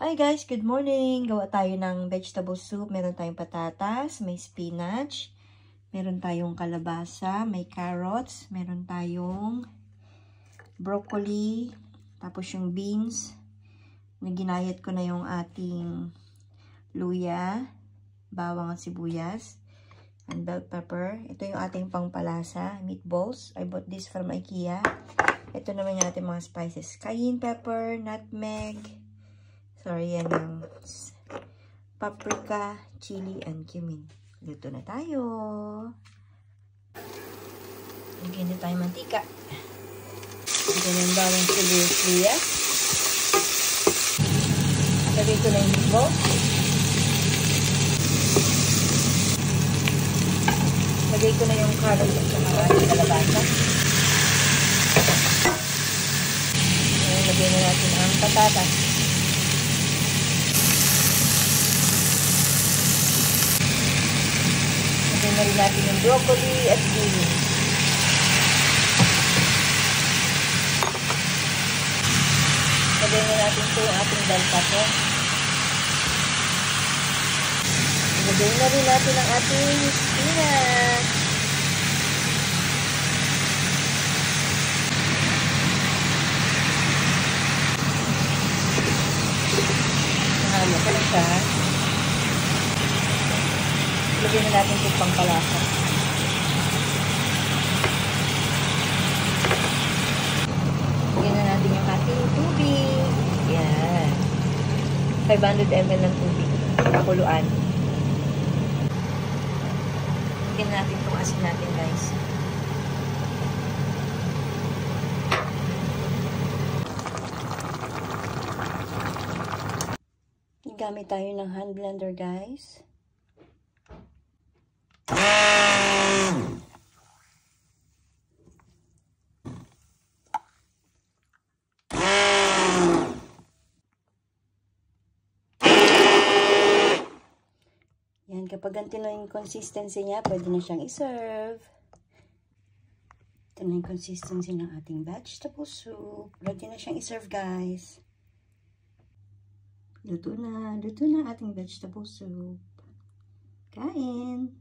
Hi guys, good morning! Gawa tayo ng vegetable soup. Meron tayong patatas, may spinach, meron tayong kalabasa, may carrots, meron tayong broccoli, tapos yung beans. Ginayat ko na yung ating luya, bawang at sibuyas, and bell pepper. Ito yung ating pangpalasa, meatballs. I bought this from IKEA. Ito naman yung ating mga spices. Cayenne pepper, nutmeg, yan ang paprika, chili, and cumin. Luto na tayo. Lagyan na tayo mantika. Lagyan ng bawang sibuyas luya. Lagyan ko na yung meatballs. Lagyan ko na yung carrots at saka ating kalabasa. Lagyan na natin ang patatas. Lagyan na rin natin yung broccoli at beans. Lagyan na natin ito yung ating bell pepper. Lagyan na rin natin ang ating spinach. Mahalo ka na siya. Lagyan na natin itong pangpalasa. Lagyan na natin yung ating tubig. Yan. 500 ml ng tubig. Pakuluan. Lagyan na natin itong asin natin, guys. Gamit tayo ng hand blender, guys. Yan, kapag ganito na yung consistency niya, pwede na siyang i-serve. Ito na yung consistency ng ating vegetable soup. Ready na siyang i-serve, guys. Luto na ating vegetable soup. Kain!